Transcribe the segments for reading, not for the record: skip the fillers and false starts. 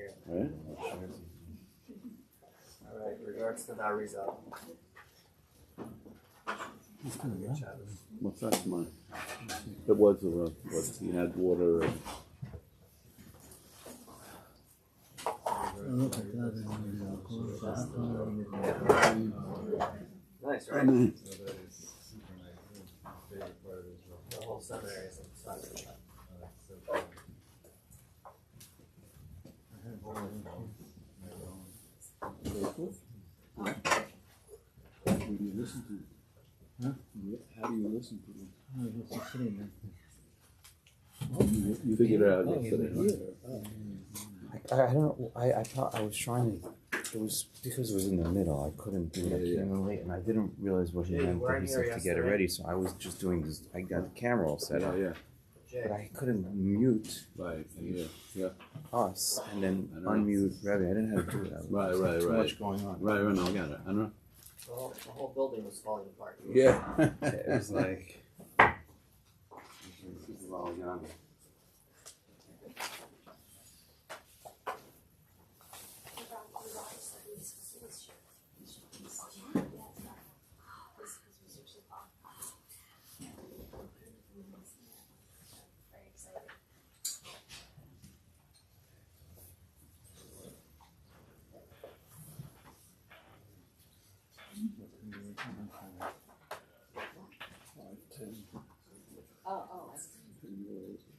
here. Right? All right, regards to the Arizal. What's that mine? It was what he had water. Nice, right? Amen. The whole seminary is inside of that. What do you listen to? Huh? How do you listen to them? You figured it out yesterday. I don't know. I thought I was trying to. It was because it was in the middle. I couldn't do it. I came in late, and I didn't realize what he meant. But he said to get it ready, so I was just doing this. I got the camera all set up, but I couldn't mute us and then unmute Rebbe. I didn't know how to do that. Right. Too much going on. Right. No, I got it. I know. The whole building was falling apart. Yeah. It was like.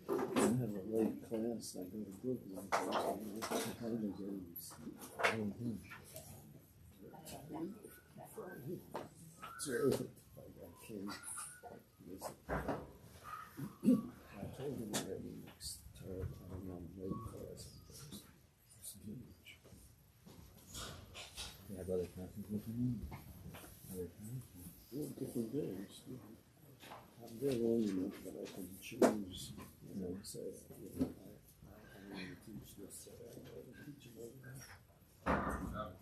I have a late class. I go to Brooklyn. I told him already next term I'm on late class. You have other classes with you? Well, different days. I'm there long enough that I can choose, say, I want to teach this, I want to teach another.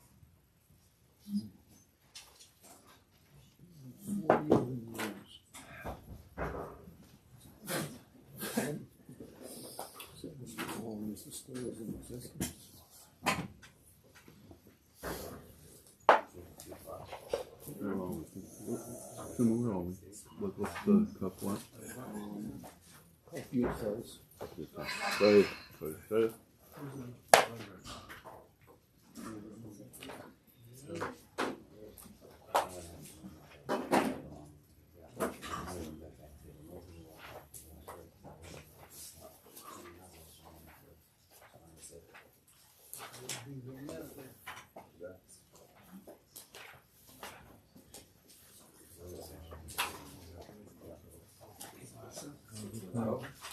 41 years. 70 as long as the store is in existence. What's the cup one? Cup you close. Sorry.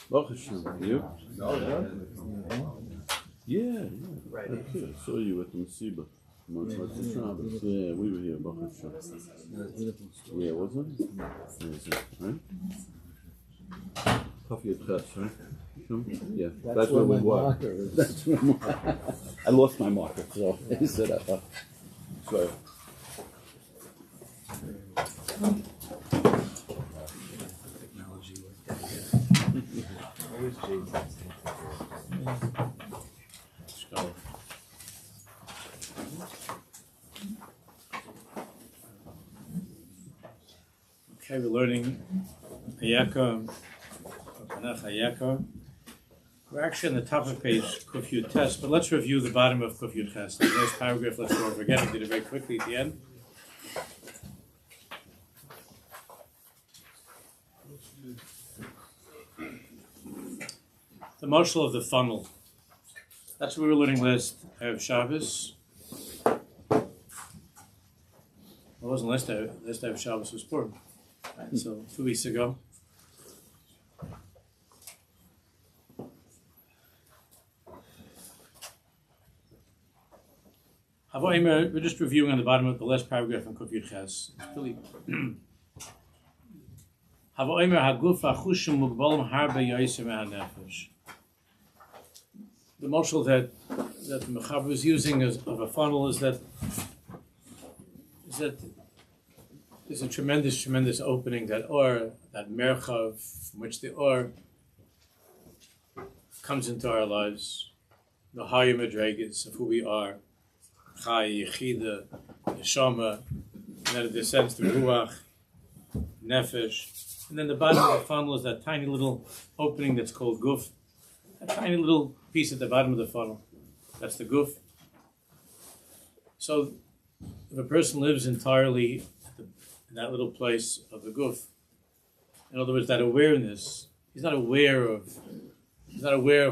Baruch Hashem, you? Yeah. Right. I saw you at the Masiba. Yeah, we were here, Baruch Hashem. Yeah, wasn't it? Right? Coffee at Chess, right? Yeah, that's where we were. That's where I lost my marker, so he said, sorry. Okay, we're learning Hayaka, Hayaka. We're actually on the top of page Kuf Yud Tes, but let's review the bottom of Kuf Yud Ches. The last paragraph, let's go over again. I did it very quickly at the end. The moshel of the funnel. That's what we were learning last Shabbos. It wasn't last day of Shabbos was Purim. Right, so 2 weeks ago. We're just reviewing on the bottom of the last paragraph in Kuf Yud Ches. It's really the moshel that the Mechaber is using of a funnel is that there's a tremendous opening, that merchav from which the or comes into our lives. the higher madrigas of who we are, Chai, Yechida, Neshama, and then it descends to Ruach, Nefesh, and then the bottom of the funnel is that tiny little opening that's called Guf, a tiny little piece at the bottom of the funnel. That's the Guf. So if a person lives entirely in that little place of the Guf, in other words, that awareness, he's not aware of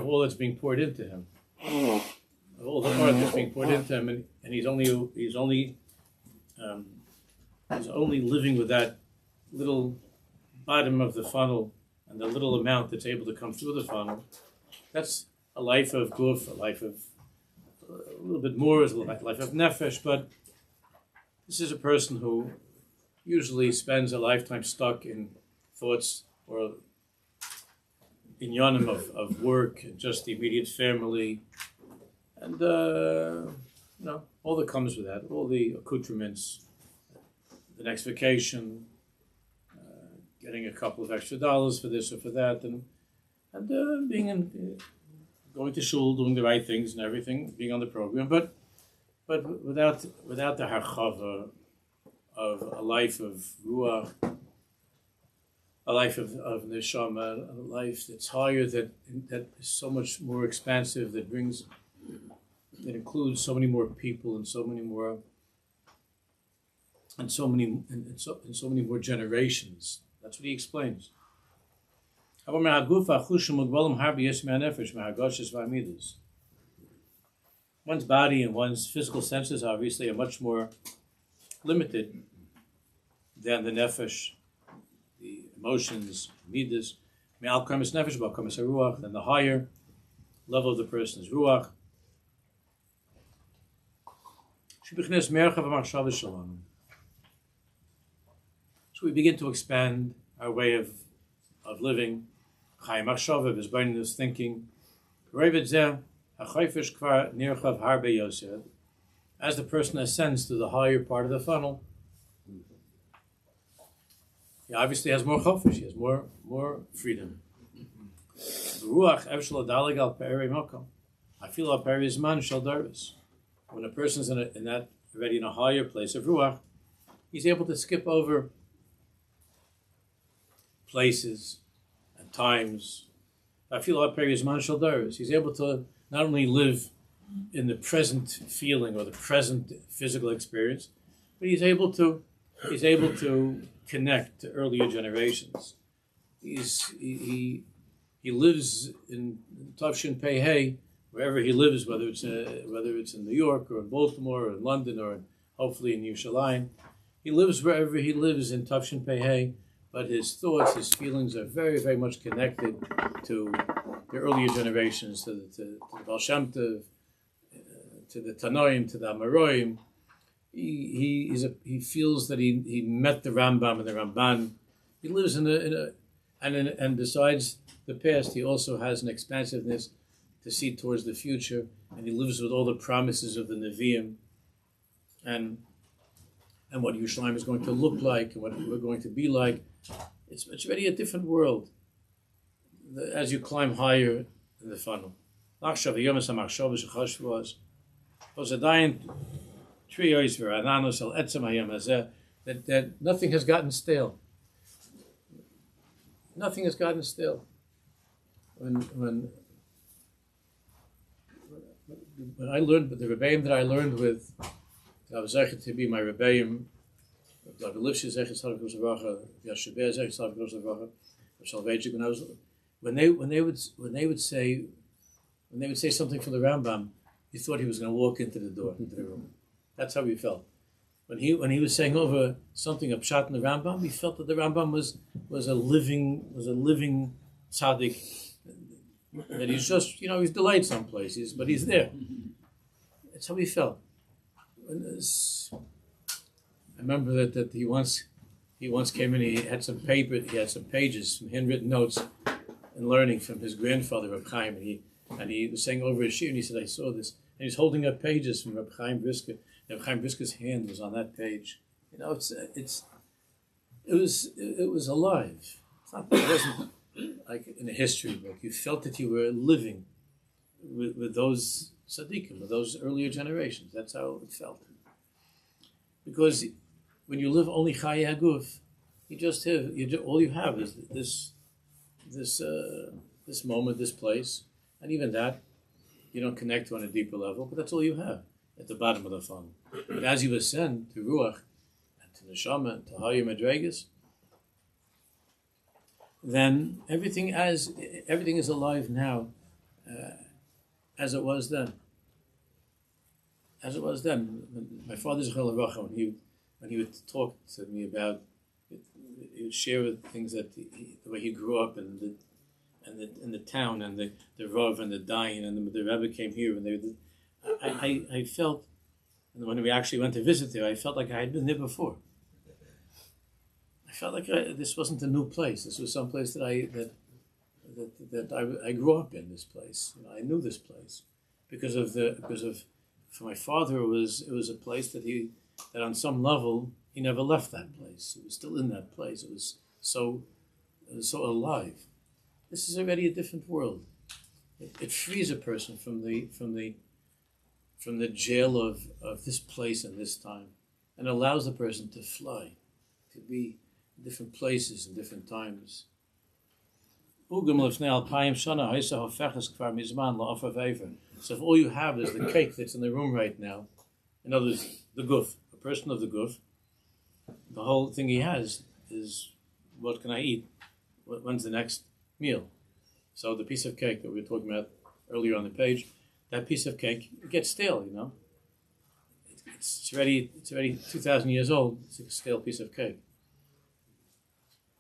all that's being poured into him, of all the art that's being poured into him, and he's only living with that little bottom of the funnel and the little amount that's able to come through the funnel. That's a life of Guf, a life of a little bit more is a life of Nefesh, but this is a person who usually spends a lifetime stuck in thoughts or in yanim of work, and just the immediate family, and all that comes with that, all the accoutrements, the next vacation, getting a couple of extra dollars for this or for that, and going to shul, doing the right things and everything, being on the program, but without the harchava of a life of ruach, a life of neshama, a life that's higher, that is so much more expansive, that includes so many more people and so many more more generations. That's what he explains. One's body and one's physical senses obviously are much more limited than the nefesh, the emotions, midas. Me'al kamis nefesh, ba'al kamis haruach. Then the higher level of the person is ruach. Shebichnes merchav ha'machshava shalom. So we begin to expand our way of living. Chai machshava is burning this thinking. Revet zeh ha'chayfish kvar nirchav harbe yoseh. As the person ascends to the higher part of the funnel, he obviously has more chofesh, he has more freedom. Ruach evshel adalig al pe'erei makom. I feel al pe'erei zman shel darvis. When a person's in that already in a higher place of ruach, he's able to skip over places and times. I feel al pe'erei zman shel darvis. He's able to not only live in the present feeling or the present physical experience, but he's able to connect to earlier generations. He lives in Tavshin Pei Hey, wherever he lives, whether it's in New York or in Baltimore or in London or hopefully in Yerushalayim. He lives wherever he lives in Tavshin Pei Hey, but his thoughts, his feelings are very, very much connected to the earlier generations, to the Baal Shem Tov, to the Tanoim, to the Amoraim. He feels that he met the Rambam and the Ramban. He lives and besides the past, he also has an expansiveness to see towards the future, and he lives with all the promises of the Nevi'im, and what Yerushalayim is going to look like and what we're going to be like. It's already a different world as you climb higher in the funnel. That nothing has gotten stale. Nothing has gotten stale. When I learned, the Rebbeim that I learned with, I was zeichet to be my Rebbeim, Rabbi Lifshitz zeichet tzaddik l'shavracha, Yashabeh zeichet tzaddik l'shavracha, Shalvejik. When they would say something from the Rambam, you thought he was going to walk into the door, into the room. That's how he felt. When he was saying over something of Pshat in the Rambam, he felt that the Rambam was a living tzaddik. That he's just, he's delayed some places, but he's there. That's how he felt. I remember that he once came in. He had some paper. He had some pages, some handwritten notes, and learning from his grandfather Reb Chaim. And he was saying over his shir, and he said, "I saw this." And he's holding up pages from Reb Chaim Brisker. Reb Chaim Brisker's hand was on that page. It was alive. It wasn't like in a history book. You felt that you were living with those tzaddikim, of those earlier generations. That's how it felt. Because when you live only Chayei Haguf, all you have is this moment, this place, and even that you don't connect to on a deeper level. But that's all you have at the bottom of the funnel. But as you ascend to Ruach, and to Neshama, and to higher Madregas, then everything is alive now, as it was then. As it was then. My father's Zechel, when he would talk to me about, he would share things that the way he grew up and the town and the Rav and the Dayan and the Rebbe came here and I felt, and when we actually went to visit there, I felt like I had been there before. I felt like this wasn't a new place. This was some place that I grew up in. This place, I knew this place because for my father it was a place that on some level he never left that place. He was still in that place. It was so alive. This is already a different world. It frees a person from the jail of this place and this time, and allows the person to fly, to be in different places and different times. So if all you have is the cake that's in the room right now, in other words, the guf, a person of the guf, the whole thing he has is, what can I eat? When's the next meal? So the piece of cake that we were talking about earlier on the page, that piece of cake gets stale, It's already 2,000 years old. It's a stale piece of cake.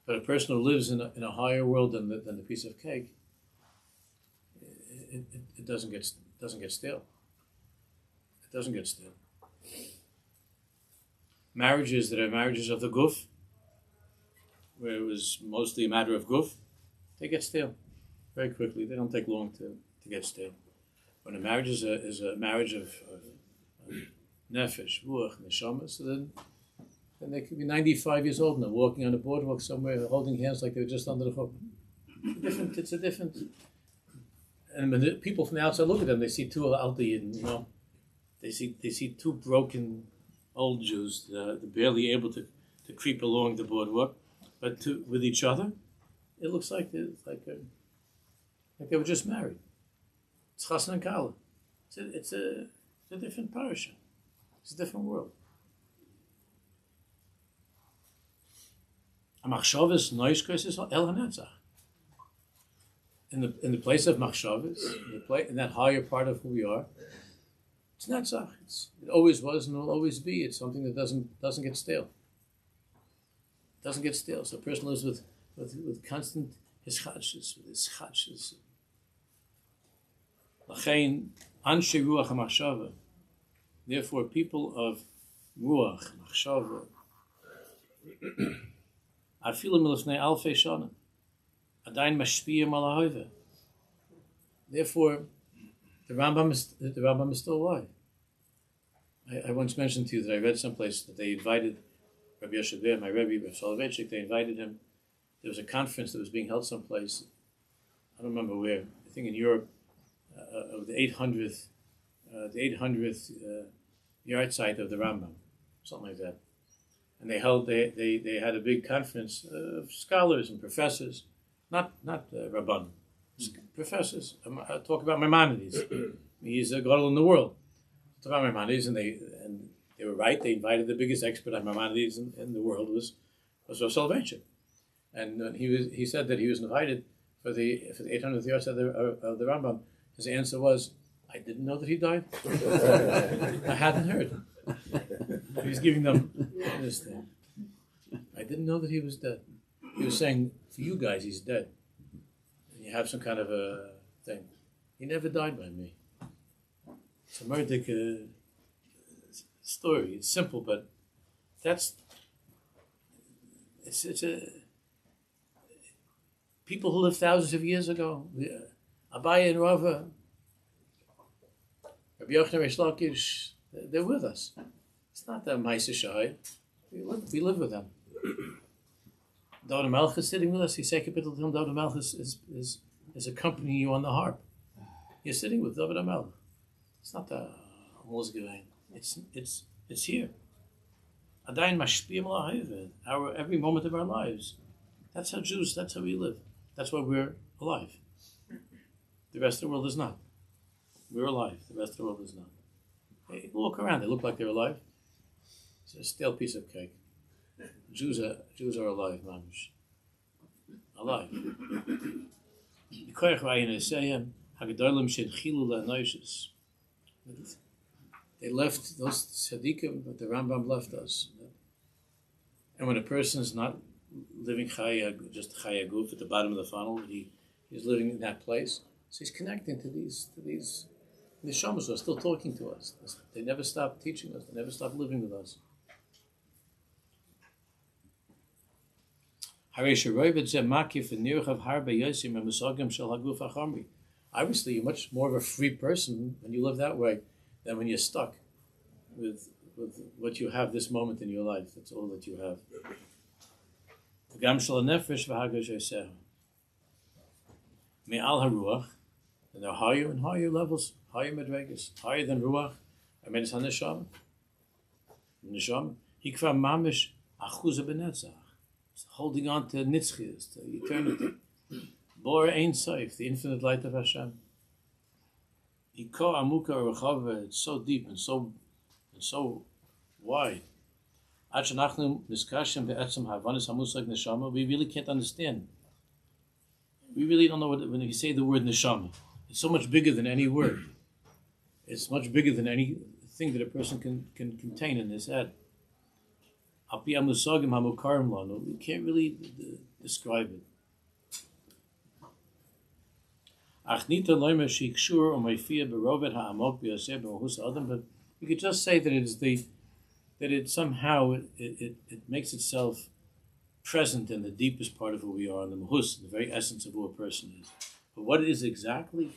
But a person who lives in a higher world than the piece of cake, it doesn't get stale. It doesn't get stale. Marriages that are marriages of the guf, where it was mostly a matter of guf, they get stale very quickly. They don't take long to get stale. When a marriage is a marriage of nefesh, ruach, neshama, so then they could be 95 years old and they're walking on a boardwalk somewhere, holding hands like they were just under the chuppah. It's a different. And when the people from the outside look at them, they see two Alta, they see two broken old Jews, they're barely able to creep along the boardwalk, but with each other, it looks like they were just married. It's chasna and kala. It's a different parasha. It's a different world. A machshavas noiskos is el hanetzach. In the place of machshavas, in that higher part of who we are, it's netzach. It always was and will always be. It's something that doesn't get stale. It doesn't get stale. So a person lives with constant hischadshus, with hischadshus. Lachein anshe ruach hamachshava. Therefore, people of ruach machshava, afilu milifnei alfei shana, adayin mashpiyim al ha'hoveh. Therefore, the Rambam is still alive. I once mentioned to you that I read someplace that they invited Rabbi Yoshe, my Rebbe, Rav Soloveitchik, they invited him. There was a conference that was being held someplace, I don't remember where, I think in Europe, of the 800th yard site of the Rambam, something like that. And they had a big conference of scholars and professors, not Rabban, professors. Talk about Maimonides. He's a gadol in the world. Talk about Maimonides, and they were right. They invited the biggest expert on Maimonides in the world was Rav Soloveitchik. And he said that he was invited for the 800th yard site of the Rambam. His answer was, I didn't know that he died. I hadn't heard. He was giving them this thing. I didn't know that he was dead. He was saying, for you guys, he's dead. And you have some kind of a thing. He never died by me. It's a murdic story. It's simple, but it's people who lived thousands of years ago. Abaye and Rava, Rabbi Yochanan Reish Lakish, they're with us. It's not that Maisa Shai. We live with them. David Melch is sitting with us. He said, Kapitel to him, David Melch is accompanying you on the harp. You're sitting with David Melch. It's not the Mosgewein. It's here. Adayin mashpiyim la'hayved. Our every moment of our lives. That's how Jews. That's how we live. That's why we're alive. The rest of the world is not. We're alive. The rest of the world is not. They walk around. They look like they're alive. It's a stale piece of cake. Jews are alive, mamish. Alive. They left those tzaddikim, but the Rambam left us. And when a person is not living just chaya guf at the bottom of the funnel, he's living in that place. So he's connecting to these neshamas who are still talking to us. They never stop teaching us. They never stop living with us. Obviously, you're much more of a free person when you live that way than when you're stuck with what you have this moment in your life. That's all that you have. And they're higher and higher levels, higher medregas, higher than ruach. I mean, it's on neshama. Neshama. Hikva mamish achuza benetzach. Holding on to nitzchias, to eternity. Bor ein soif, the infinite light of Hashem. Iko amuka rechava. It's so deep and so wide. Ad shenachnu niskashim be'etzem havanis hamusag neshama. We really can't understand. We really don't know when you say the word neshama. It's so much bigger than any word. It's much bigger than anything that a person can contain in his head. We can't really describe it. But we could just say that it somehow makes itself present in the deepest part of who we are, in the mahus, the very essence of who a person is. But what it is exactly,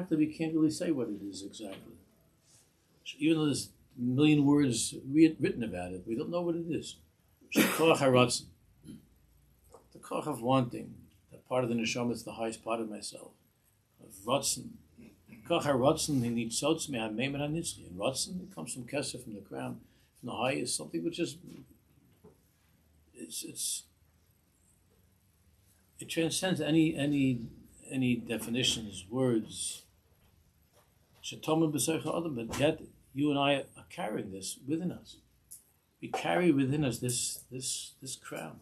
we can't really say what it is exactly. Even though there's a million words written about it, we don't know what it is. The koch of wanting, that part of the neshama is the highest part of myself. Of rotzen. Koch ha-rotzen, he needs sotz me ha-meimer ha-nitzchi. And rotzen, it comes from kesef, from the crown, from the highest, something which is, it transcends any definitions, words. But yet, you and I are carrying this within us. We carry within us this crown.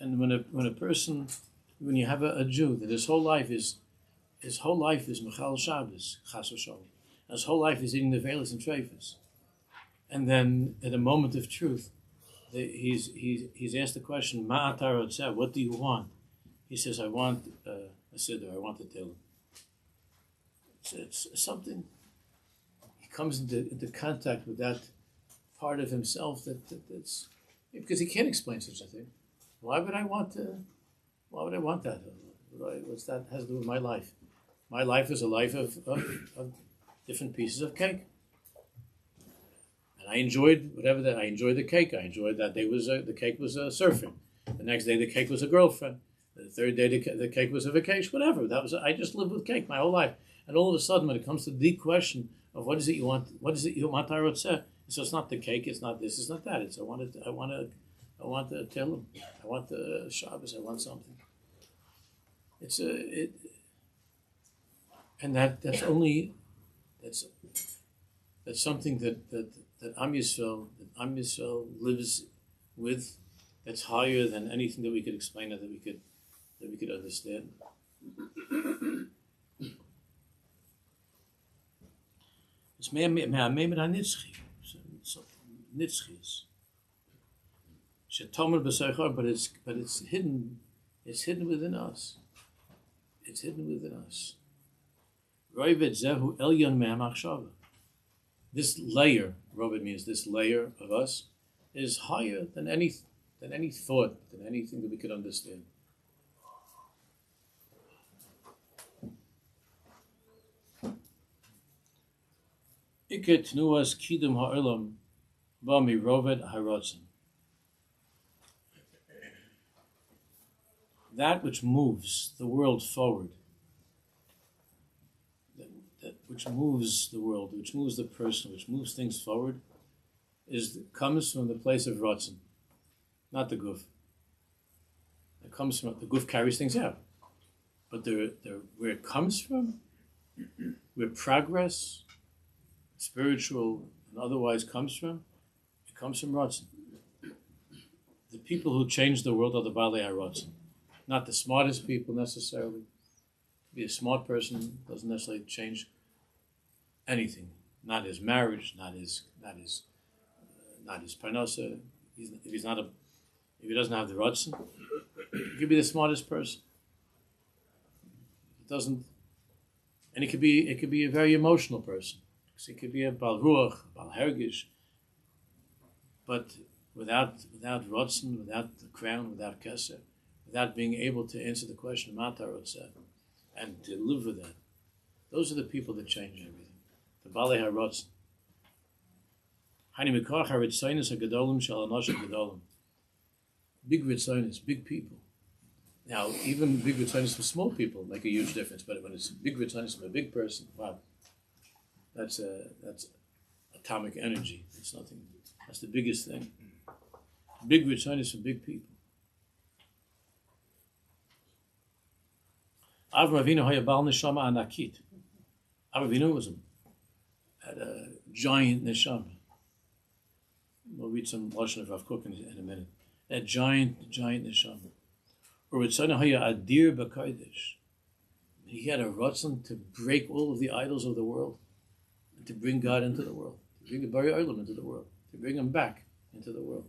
And when a person, when you have a Jew, that his whole life is Mechal Shabbos, Chas v'Shalom. His whole life is eating the velas and treifas. And then, at a moment of truth, he's asked the question, Ma atar rotzeh, what do you want? He says, I want a siddur, I want a tehillim. It's something. He comes into contact with that part of himself that's because he can't explain such a thing. Why would I want that? What's that has to do with my life? My life is a life of different pieces of cake. And I enjoyed I enjoyed the cake. I enjoyed that day the cake was surfing. The next day the cake was a girlfriend. The third day the cake was a vacation. Whatever. I just lived with cake my whole life. And all of a sudden, when it comes to the deep question of what is it you want, so it's not the cake, it's not this, it's not that. It's I want the tehillim, I want the Shabbos, I want something. And that's something that Am Yisrael lives with. That's higher than anything that we could explain or that we could understand. It's me'ameimer ha-nitzchi. Nitzchis. Shetomer b'seichor, but it's hidden. It's hidden within us. It's hidden within us. Roivet zehu elyon me'hamachshava. This layer, Roivet means this layer of us, is higher than any thought, than anything that we could understand. Iket nuas kidum ha'olam ba mi rovet ha'rotzen. that which moves the world forward, that which moves the world, which moves the person, which moves things forward, comes from the place of Ratzon, not the guf. It comes from the guf carries things out, but where it comes from, where progress, spiritual and otherwise comes from, it comes from Ratzon. The people who change the world are the Balei HaRatzon, not the smartest people necessarily. To be a smart person doesn't necessarily change anything. Not his marriage, not his parnasa. If he doesn't have the Ratzon, he could be the smartest person. It doesn't, and it could be a very emotional person. So it could be a Bal Ruach, Bal Hergish, but without Ratzon, without the crown, without Keser, without being able to answer the question of Mata Ratzah and to live with that, those are the people that change everything. The Balei HaRatzon. Hani Mikach HaRitzonos HaGedolim Shel Anoshim Gedolim. Big Ritzonos, big people. Now, even big Ritzonos for small people make a huge difference, but when it's big Ritzonos from a big person, wow, that's atomic energy. It's nothing. That's the biggest thing. Big Ritzonos from big people. Avram Avinu haya bal neshama anakit. Avram Avinu had a giant neshama. We'll read some lashon of Rav Kook in a minute. That giant neshama. Or Ritzana haya adir b'kodesh. He had a ratzon to break all of the idols of the world, and to bring God into the world, to bring the Bari Olam into the world, to bring him back into the world.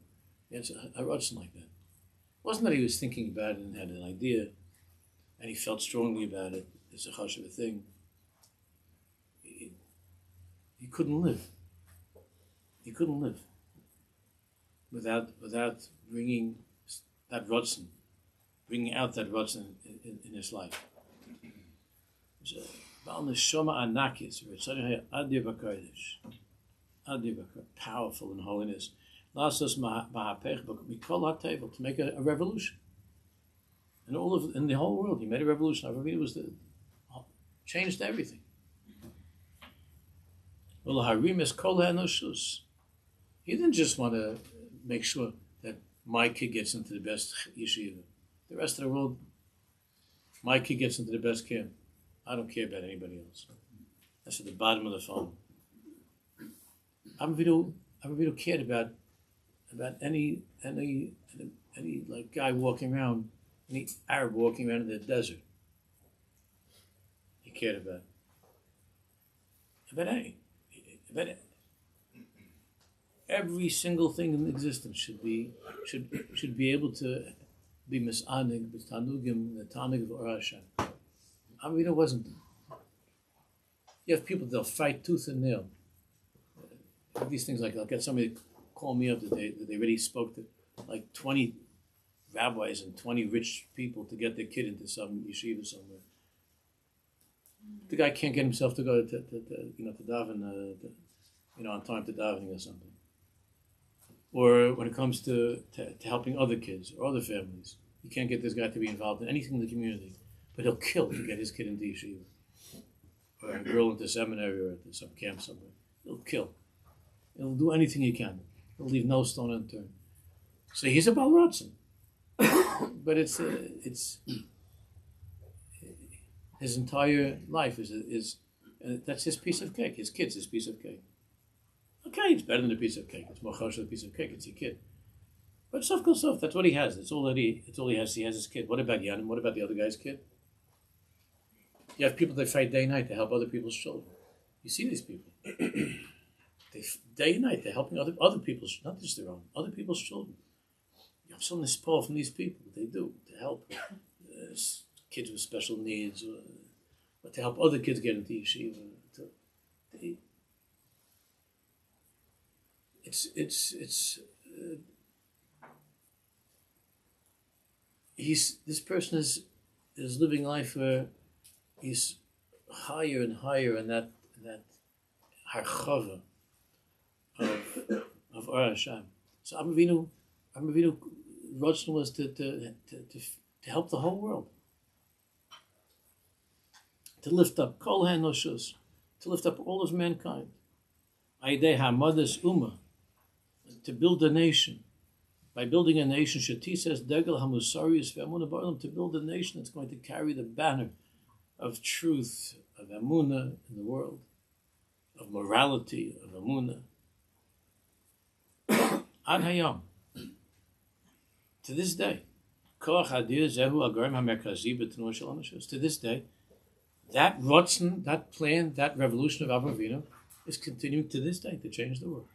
He had a ratzon like that. It wasn't that he was thinking about it and had an idea, and he felt strongly about it. It's a chash of a thing. He couldn't live. He couldn't live without bringing that ratzon, bringing out that ratzon in his life. Bal neshama anakis, adir b'kodesh, powerful in holiness. Lasos mahapech mikol hatevel, to make a revolution. In the whole world, he made a revolution. Avram changed everything. He didn't just want to make sure that my kid gets into the best yeshiva. The rest of the world, my kid gets into the best camp. I don't care about anybody else. That's at the bottom of the phone. Avram cared about any like guy walking around, any Arab walking around in the desert. He cared about every single thing in existence should be able to be misanig, b'tanugim, the tanug of Or Hashem. It wasn't. You have people, they'll fight tooth and nail. These things, like I'll get somebody to call me up that they already spoke to like 20 rabbis and 20 rich people to get their kid into some yeshiva somewhere. The guy can't get himself to go to daven, on time to davening or something. Or when it comes to helping other kids or other families, you can't get this guy to be involved in anything in the community, but he'll kill to get his kid into yeshiva or a girl into seminary or into some camp somewhere. He'll kill. He'll do anything he can. He'll leave no stone unturned. So he's a Bal Ratzon. But it's his entire life is that's his piece of cake. His kid's his piece of cake. Okay, it's better than a piece of cake. It's more kosher than a piece of cake. It's your kid. But sof kol sof, that's what he has. It's all he has. He has his kid. What about Yanim? What about the other guy's kid? You have people that fight day and night to help other people's children. You see these people. Day and night they're helping other people's, not just their own, other people's children. You have some support from these people. They do to help kids with special needs, but to help other kids get into yeshiva. This person is living life where he's higher and higher in that harchava of Or Hashem. So Avram Avinu, Ratzon was to to help the whole world, to lift up Kol HaEnoshos, to lift up all of mankind. Aidei Hamadas Ummah, to build a nation. By building a nation, Shati says, Degel HaMusarius ve'emunah ba'olam, to build a nation that's going to carry the banner of truth, of emunah in the world, of morality, of emunah. Ad hayom, to this day, to this day, that rotzen, that plan, that revolution of Avraham Avinu is continuing to this day to change the world.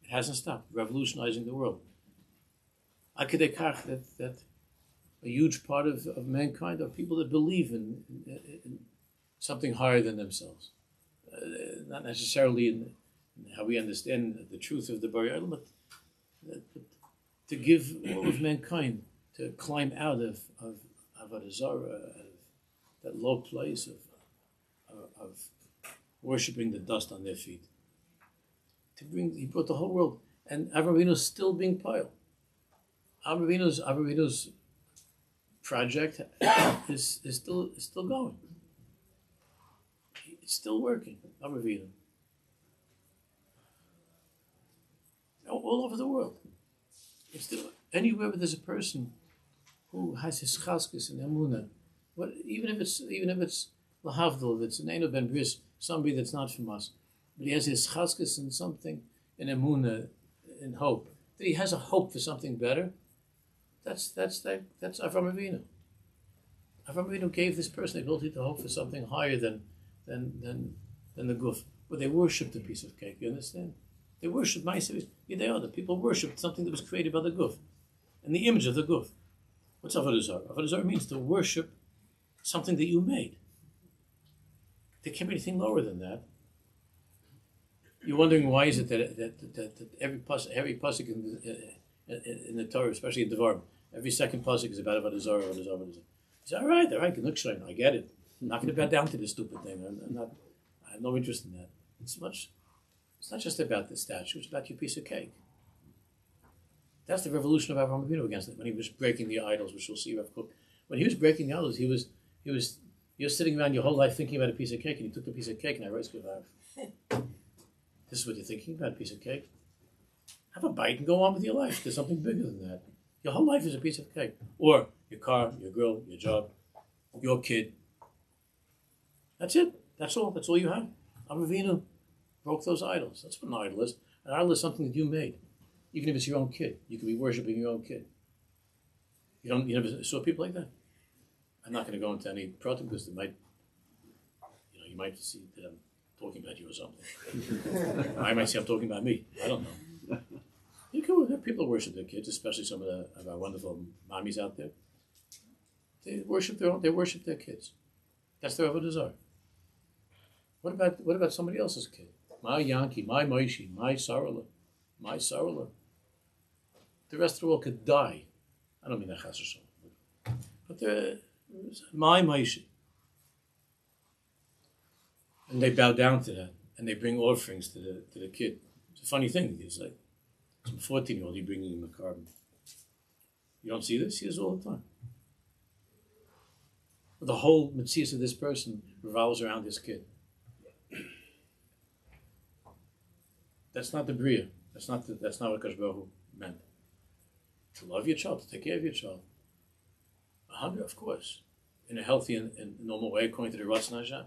It hasn't stopped revolutionizing the world. That a huge part of mankind are people that believe in something higher than themselves. Not necessarily in how we understand the truth of the Bari Olam, but to give all of mankind to climb out of Avodah Zarah, out of that low place of worshipping the dust on their feet. He brought the whole world, and Avraham Avinu is still being piled. Avraham Avinu's project is still going. It's still working. Avraham Avinu. All over the world. It's still anywhere where there's a person who has his chaskus and emunah, even if it's lahavdil, if it's an Eino ben Bris, somebody that's not from us, but he has his chaskus in something, in emunah, in hope. That he has a hope for something better. That's Avraham Avinu. Avraham Avinu gave this person the ability to hope for something higher than the guf. But they worshipped a piece of cake. You understand? They worshipped Ma'aseh. The people worshipped something that was created by the guf, and the image of the guf. What's Avodah Zarah? Avodah Zarah means to worship something that you made. There can't be anything lower than that. You're wondering why is it that every pasuk in the Torah, especially in Devarim, every second pasuk is about Avodah Zarah, Avodah Zarah, Avodah Zarah. It's all right, I get it. I'm not going to bow down to this stupid thing. I have no interest in that. It's not just about the statue, it's about your piece of cake. That's the revolution of Avraham Avinu against it. When he was breaking the idols, which we'll see Rav Kook. When he was breaking the idols, you're sitting around your whole life thinking about a piece of cake, and he took the piece of cake and I raised it. This is what you're thinking about, a piece of cake? Have a bite and go on with your life. There's something bigger than that. Your whole life is a piece of cake. Or your car, your girl, your job, your kid. That's it. That's all. That's all you have. Avraham Avinu broke those idols. That's what an idol is. An idol is something that you made. Even if it's your own kid. You could be worshiping your own kid. You never saw people like that? I'm not going to go into any problem because they might, you might see that I'm talking about you or something. I might say I'm talking about me. I don't know. People worship their kids, especially some of our wonderful mommies out there. They worship their kids. That's their avodah zarah. What about somebody else's kid? My Yankee, my Moishi, my Sarala, my Sarala. The rest of the world could die. I don't mean that chas v'shalom, but my Moishi. And they bow down to that, and they bring offerings to the kid. It's a funny thing. It's like some 14-year-old, you're bringing him a carbon. You don't see this? See this all the time. But the whole mitzvah of this person revolves around this kid. That's not the bria. That's not what Kadosh Baruch Hu meant. To love your child, to take care of your child. 100, of course, in a healthy and normal way, according to the Ratzon Hashem.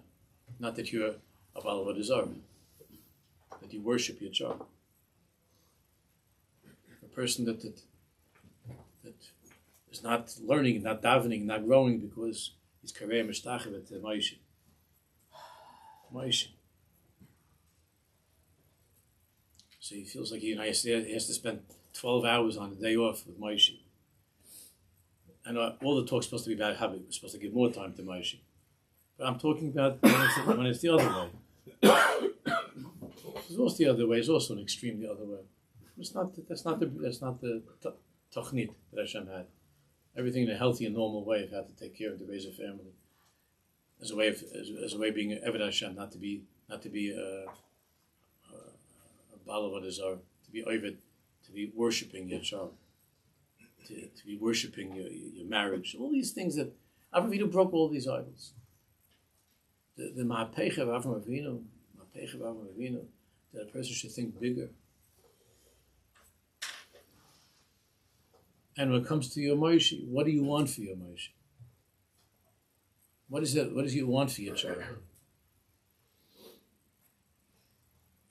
Not that you're a Baal Avodah Zarah, that you worship your child. A person that is not learning, not davening, not growing because he's karei mishtachev at Maishi. So he feels like he has to spend 12 hours on a day off with Maishi. And all the talk's supposed to be about how we're supposed to give more time to Maishi. But I'm talking about when it's the other way. It's also the other way. It's also an extreme the other way. That's not the tachnit that Hashem had. Everything in a healthy and normal way of how to take care of to raise a family, as a way of being Eved Hashem, not to be a Baal Avodah Zarah, to be Oved, to be worshiping your child. to be worshiping your marriage. All these things that Avram Avinu broke all these idols. The Ma'apecha of Avram Avinu, that a person should think bigger. And when it comes to your Moshe, what do you want for your Moshe? What is it? What do you want for your child?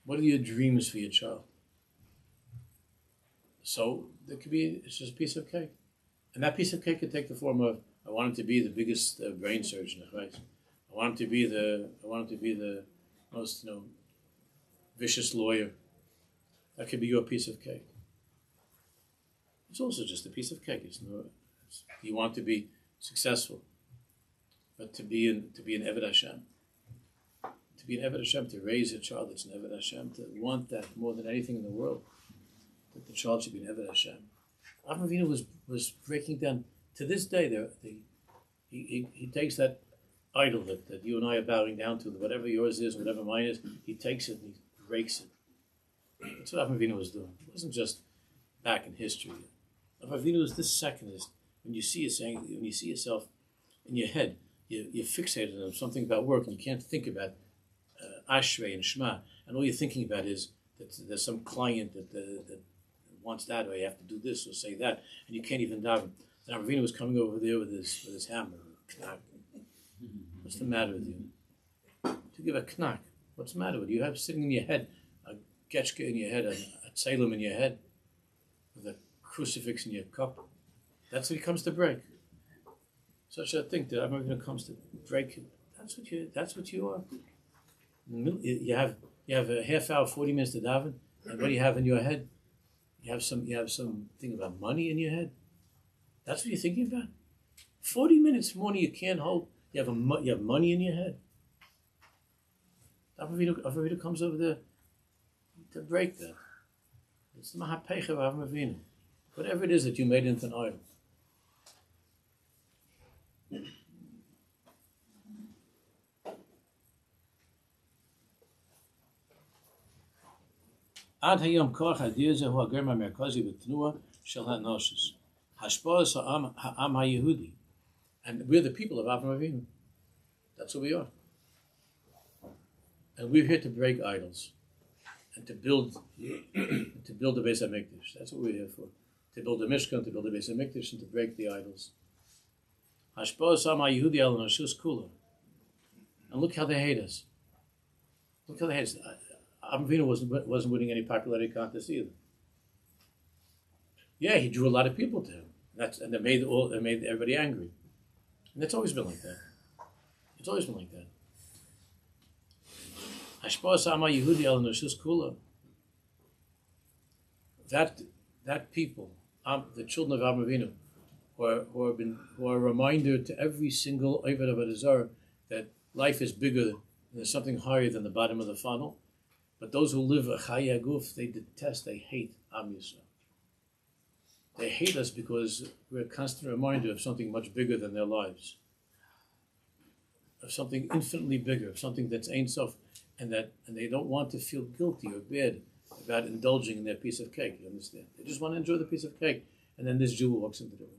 What are your dreams for your child? So there could be, it's just a piece of cake. And that piece of cake could take the form of, I want him to be the biggest brain surgeon, right? I want him to be the most, vicious lawyer. That could be your piece of cake. It's also just a piece of cake. You want to be successful, but to be an Eved Hashem. To be an Eved Hashem, to raise a child that's an Eved Hashem, to want that more than anything in the world, that the child should be an Eved Hashem. Avram Avinu was breaking down, to this day, he takes that idol that you and I are bowing down to, whatever yours is, whatever mine is, he takes it and he breaks it. That's what Avram Avinu was doing. It wasn't just back in history. Avram Avinu is this second, is when you see yourself in your head, you're fixated on something about work and you can't think about Ashrei and Shema, and all you're thinking about is that there's some client that wants that, or you have to do this or say that, and you can't even daven. And Avram Avinu was coming over there with his hammer. Knack. What's the matter with you? To give a knack. What's the matter with you? You have sitting in your head a getchka in your head, a tzelem in your head, with a crucifix in your cup. That's what he comes to break. Such a thing that Avram Avinu comes to break. That's what you are. You have a half hour, 40 minutes to daven, and what do you have in your head? You have some thing about money in your head. That's what you're thinking about. 40 minutes more you can't hold. You have money in your head. Avram Avinu comes over there to break that. It's the Mahapecha of Avram Avinu. Whatever it is that you made into an idol. Ad hayom koach hadir zehu hagerm hamerkazi v'tnua shel ha'noshes. Hashpa'as ha'am ha'Yehudi. And we're the people of Avram Avinu. That's what we are. And we're here to break idols and to build the Beis HaMikdash. That's what we're here for. To build a Mishkan, to build a Beis HaMikdash, and to break the idols. Hashpa'as ha'am ha'Yehudi al ha'noshus kula. And look how they hate us. Look how they hate us. Avram Avinu wasn't winning any popularity contests either. Yeah, he drew a lot of people to him. And that made everybody angry. And it's always been like that. It's always been like that. Hashpa'as ha'am ha'Yehudi al ha'noshus kula. That people, the children of Avram Avinu, who are a reminder to every single Oved Avodah Zarah that life is bigger and there's something higher than the bottom of the funnel. But those who live a Chayei Guf, they detest, they hate Am Yisrael. They hate us because we're a constant reminder of something much bigger than their lives, of something infinitely bigger, of something that's Ein Sof, and they don't want to feel guilty or bad about indulging in their piece of cake. You understand? They just want to enjoy the piece of cake, and then this Jew walks into the room.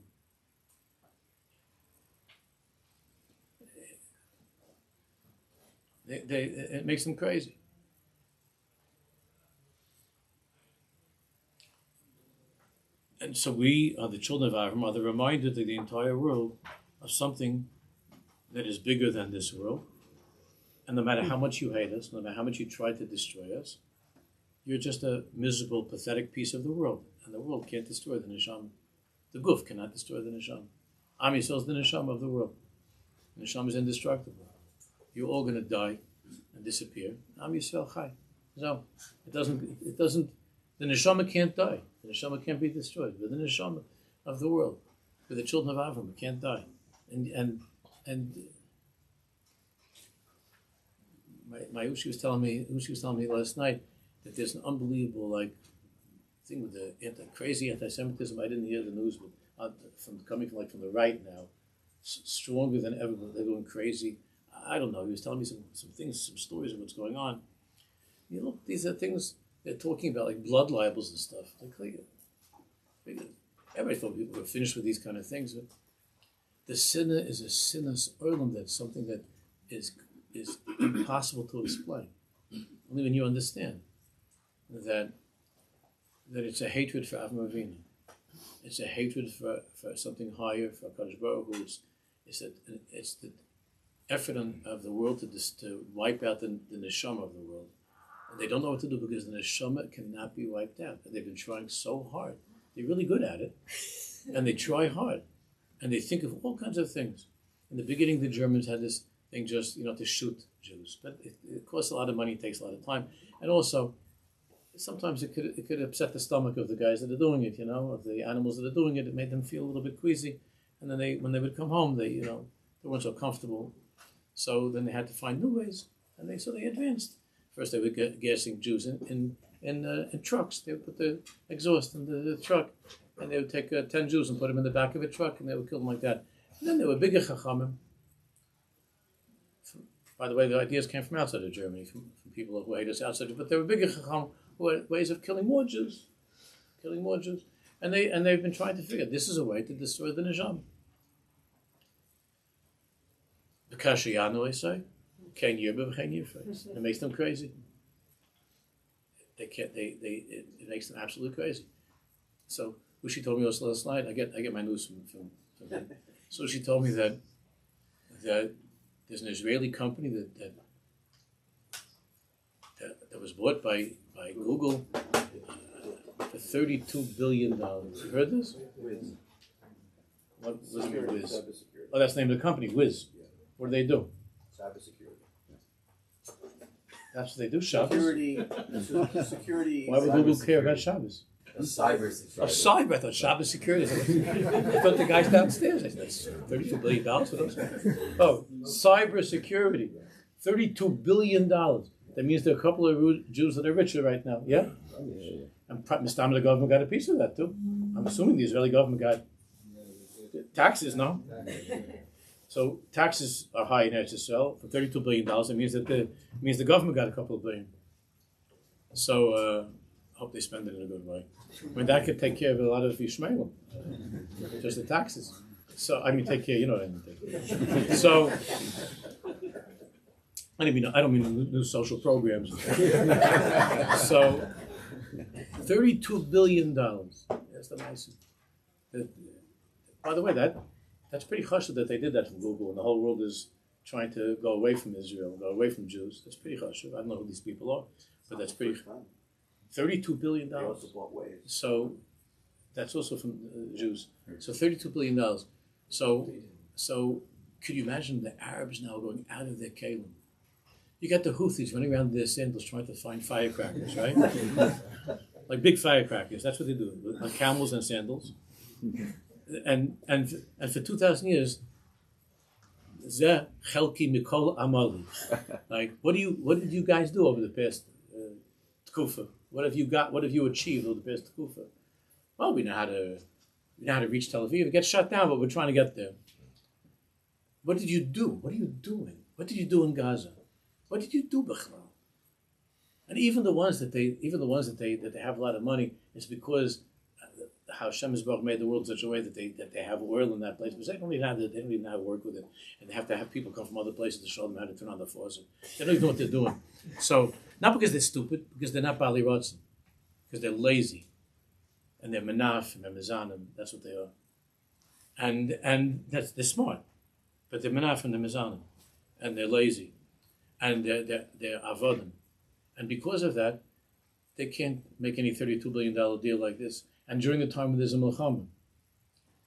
It makes them crazy. And so we are the children of Avram, are the reminder to the entire world of something that is bigger than this world. And no matter how much you hate us, no matter how much you try to destroy us, you're just a miserable, pathetic piece of the world. And the world can't destroy the Neshama. The Guf cannot destroy the Neshama. Am Yisrael is the Neshama of the world. The Neshama is indestructible. You're all going to die and disappear. Am Yisrael Chai. So it doesn't, the Neshama can't die. The Neshama can't be destroyed. We're the Neshama of the world. We're the children of Avram. We can't die. And my Ushi was telling me last night that there's an unbelievable thing with the crazy anti-Semitism. I didn't hear the news, but coming from the right now, stronger than ever. They're going crazy. I don't know. He was telling me some things, some stories of what's going on. These are things they're talking about, like blood libels and stuff. everybody thought we were finished with these kind of things. But the sinner is a sinner's oilum. That's something that is impossible to explain. Only when you understand that it's a hatred for Avram Avinu. It's a hatred for something higher, for Kadosh Baruch Hu. It's the effort of the world to wipe out the neshama of the world. And they don't know what to do because the neshama cannot be wiped out. And they've been trying so hard. They're really good at it. And they try hard. And they think of all kinds of things. In the beginning, the Germans had this thing just, to shoot Jews. But it costs a lot of money, it takes a lot of time. And also, sometimes it could upset the stomach of the guys that are doing it, of the animals that are doing it. It made them feel a little bit queasy. And then when they would come home, they weren't so comfortable. So then they had to find new ways. And they advanced. First they were gassing Jews in trucks. They would put the exhaust in the truck. And they would take 10 Jews and put them in the back of a truck, and they would kill them like that. And then there were bigger chachamim. By the way, the ideas came from outside of Germany, from people who hate us outside. But there were bigger chachamim who had ways of killing more Jews. And they've been trying to figure, this is a way to destroy the neshama. The kashayanu, I say, kein yirba v'chein yirfes. It makes them crazy. It makes them absolutely crazy. So, she told me also last night, I get my news from him. So she told me that there's an Israeli company that was bought by Google for $32 billion. You heard this? Wiz. What was it, Wiz? Oh, that's the name of the company, Wiz. What do they do? Cybersecurity. That's what they do, Shabbos. Security. Why would Google care about Shabbos? Cybersecurity. Oh, cyber. I thought Shabbos security. I thought the guy's downstairs. I said, that's $32 billion for those. Oh, cyber security. $32 billion. That means there are a couple of Jews that are richer right now. Yeah? And the government got a piece of that too. I'm assuming the Israeli government got taxes, no? So taxes are high in Eretz Yisrael for $32 billion. It means the government got a couple of billion. So I hope they spend it in a good way. I mean, that could take care of a lot of Yishmael, just the taxes. So, take care, you know what I mean. So, I don't mean new social programs. So, $32 billion. That's the nicest. By the way, that's pretty chashuv that they did that from Google, and the whole world is trying to go away from Israel, go away from Jews. That's pretty chashuv. I don't know who these people are, but that's pretty. $32 billion. They also bought Waze. So that's also from Jews. So $32 billion. So could you imagine the Arabs now going out of their kalim? You got the Houthis running around in their sandals trying to find firecrackers, right? Like big firecrackers. That's what they do. On camels and sandals. And for 2,000 years, Zeh chelki mikol amali. Like, what did you guys do over the past tkufa? What have you achieved over the past tkufa? Well, we know how to reach Tel Aviv. It gets shut down, but we're trying to get there. What did you do? What are you doing? What did you do in Gaza? What did you do, Bechlal? And even the ones that they have a lot of money, it's because how Hashem Yisborach made the world in such a way that they have oil in that place, because they don't even know how to work with it, and they have to have people come from other places to show them how to turn on the faucet. They don't even know what they're doing. So not because they're stupid, because they're not Bali Rotzen, because they're lazy, and they're Menaf and they're Mizanim. That's what they are, and they're smart, but they're Menaf and they're Mizanim, and they're lazy, and they're Avodim, and because of that, they can't make any $32 billion deal like this. And during the time when there's a milchama,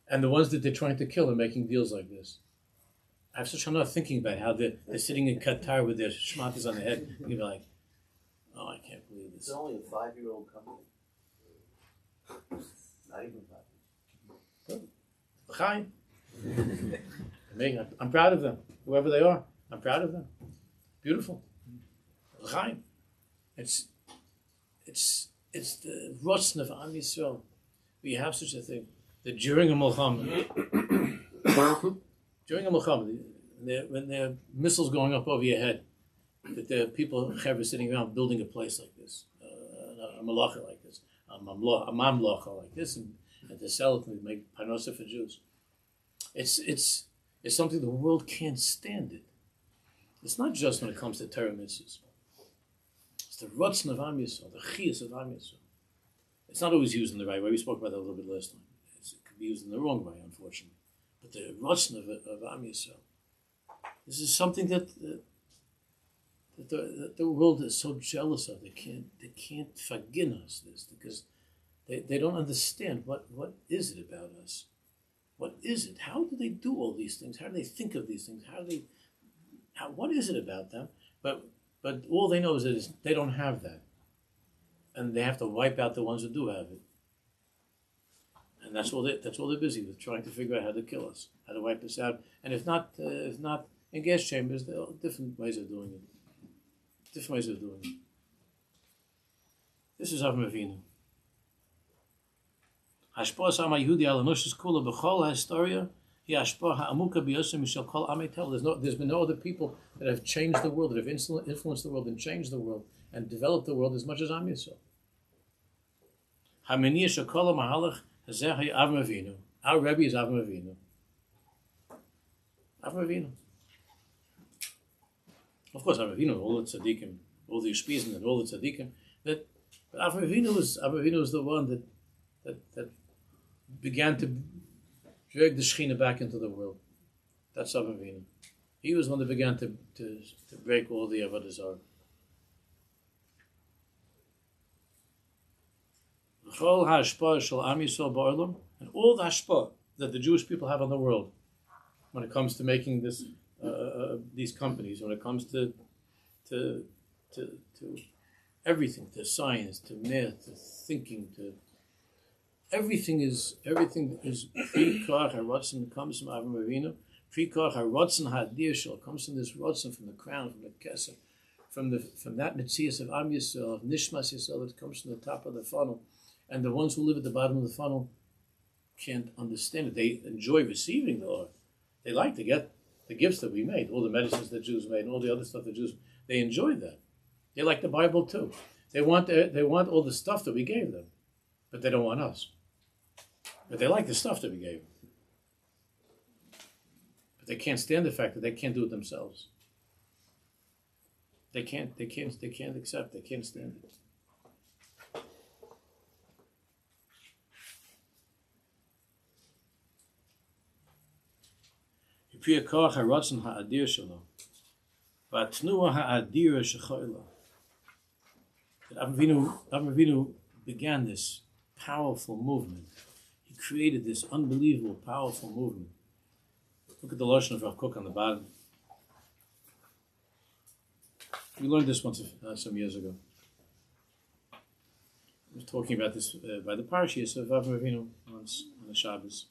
and the ones that they're trying to kill are making deals like this. I have such a lot thinking about how they're sitting in Qatar with their shmatas on their head. And you're like, oh, I can't believe this. It's only a 5-year-old company. Not even 5 L'chaim. I'm proud of them. Whoever they are, I'm proud of them. Beautiful. L'chaim. It's the rotzen of Am Yisrael. We have such a thing that during a milchama, when there are missiles going up over your head, that there are people sitting around building a place like this, a malacha like this, a mamlacha like this, and to sell it and make parnasa for Jews. It's something the world can't stand it. It's not just when it comes to Torah mitzvahs. It's the Ratzon of Am Yisrael, the Chiyas of Am Yisrael. It's not always used in the right way. We spoke about that a little bit last time. It could be used in the wrong way, unfortunately. But the Ratzon of Am Yisrael. This is something that the world is so jealous of. They can't forgive us this because they don't understand what is it about us. What is it? How do they do all these things? How do they think of these things? What is it about them? But all they know is that they don't have that, and they have to wipe out the ones that do have it. And that's all they're busy with, trying to figure out how to kill us, how to wipe us out. And if not in gas chambers, there are different ways of doing it. Different ways of doing it. This is Avram Avinu. Hashpah Am Yehudi al Anushis Kula B'chol HaHistoria Hi Hashpah Ha'amuka B'Yosem Mishal Kol Amei Tel. There's been no other people that have changed the world, that have influenced the world and changed the world and developed the world as much as Am Yisrael. Haminiya Shakol Mahalach Hazeh Hi Avram Avinu. Our Rebbe is Avram Avinu. Avram Avinu. Of course, Avram Avinu, all the tzaddikim, all the Yishpizim and all the tzaddikim. But Avram Avinu is the one that began to drag the Shekhinah back into the world. That's Avram Avinu. He was the one that began to break all the Avodah Zarah. V'chol ha'ashpah shel Am Yisrael ba'olam, and all the hashpah that the Jewish people have on the world, when it comes to making these companies, when it comes to everything, to science, to math, to thinking, to everything is pre koach haratzon comes from Avram Avinu. Pre koach haratzon hadir shel comes from this ratzon, from the crown, from the kesef, from that mitzias of Am Yisrael, of Nishmas Yisrael that comes from the top of the funnel, and the ones who live at the bottom of the funnel can't understand it. They enjoy receiving the Lord. They like to get the gifts that we made, all the medicines that Jews made, and all the other stuff that Jews. They enjoy that. They like the Bible too. They want all the stuff that we gave them, but they don't want us. But they like the stuff that we gave them. But they can't stand the fact that they can't do it themselves. They can't accept. They can't stand it. Pri koach haratzon ha'adir shelo, v'atnua ha'adira shechoila. Avram Avinu began this powerful movement. He created this unbelievable, powerful movement. Look at the lashon of Rav Kook on the bottom. We learned this once some years ago. I was talking about this by the parashiyos of Avram Avinu once on the Shabbos.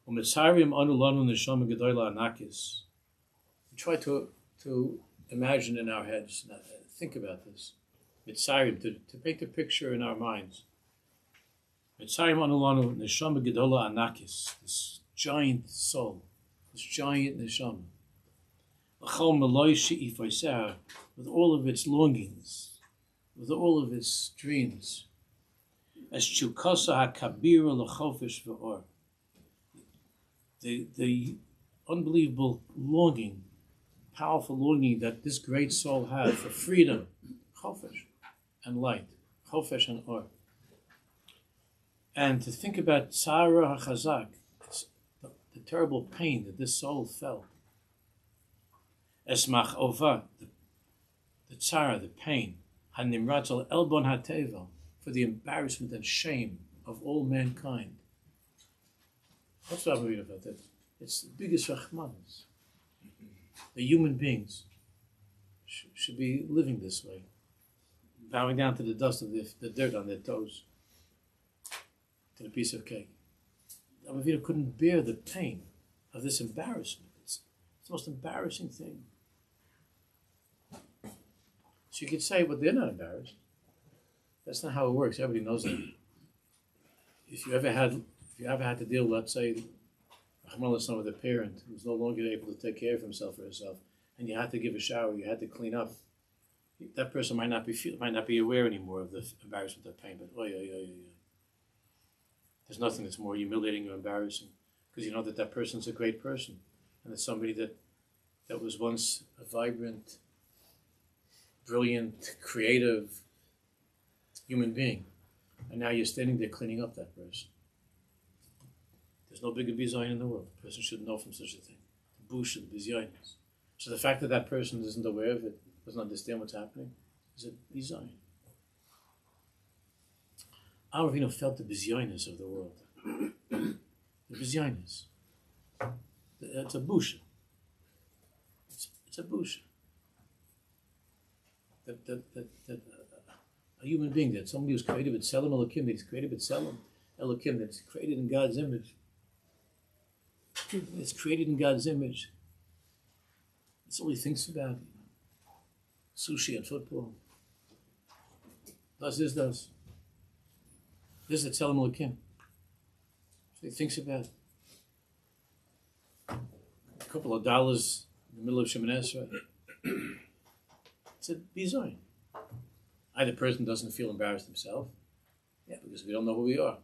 We try to imagine in our heads, think about this. Mitzarim, to paint a picture in our minds. Mitzarim anulanu neshama gedola anakis, this giant soul, this giant neshama. L'chol meloi she'ifoseh, with all of its longings, with all of its dreams. As chukasa hakabira l'chofesh v'or. The unbelievable longing, powerful longing that this great soul had for freedom, chofesh, and light, chofesh and or. And to think about tzara hachazak, the terrible pain that this soul felt. Esmach ova, the tzara, the pain, hanimratz al elbon hatevel, for the embarrassment and shame of all mankind. What's Rav read about that? It's the biggest rachmanis. The human beings should be living this way, bowing down to the dust of the dirt on their toes, to the piece of cake. Rav Avinu couldn't bear the pain of this embarrassment. It's the most embarrassing thing. So you could say, well, they're not embarrassed. That's not how it works. Everybody knows that. If you ever had to deal, let's say, with a parent who's no longer able to take care of himself or herself, and you had to give a shower, you had to clean up, that person might not be aware anymore of the embarrassment of pain, but There's nothing that's more humiliating or embarrassing, because you know that that person's a great person, and it's somebody that was once a vibrant, brilliant, creative human being, and now you're standing there cleaning up that person. There's no bigger bizayin in the world. A person should know from such a thing. The bush and the bizayinis. So the fact that that person isn't aware of it, doesn't understand what's happening, is a bizayin. Our Ravina felt the bizayinis of the world. The bizayinis. It's a busha. It's a busha. That a human being, that somebody who's created with Selim Elokim, that he's created with Selim Elokim, that's created in God's image. It's created in God's image. That's all he thinks about. Sushi and football. This is the Selim Elokim. So he thinks about a couple of dollars in the middle of Shemoneh Esrei. It's a bizayin. Either person doesn't feel embarrassed himself, because we don't know who we are.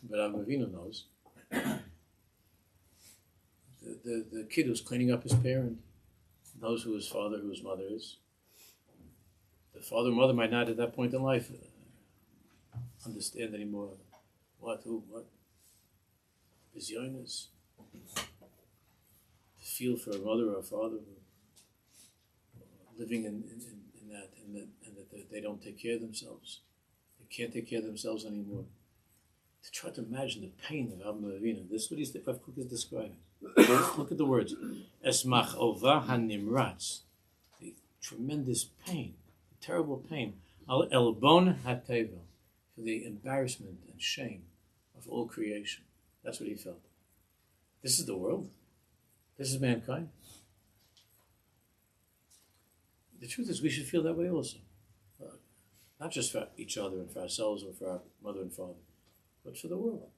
But Rav Avinu knows. The kid who's cleaning up his parent knows who his father, who his mother is. The father and mother might not at that point in life understand anymore what. Bizayin is to feel for a mother or a father living in that, and that they don't take care of themselves. They can't take care of themselves anymore. To try to imagine the pain of Avram Avinu. This is what Rav Kook is describing. Look at the words. Esmach ova hanimratz. The tremendous pain, the terrible pain. Al elbon hateva. For the embarrassment and shame of all creation. That's what he felt. This is the world. This is mankind. The truth is, we should feel that way also. Not just for each other and for ourselves or for our mother and father, but for the world.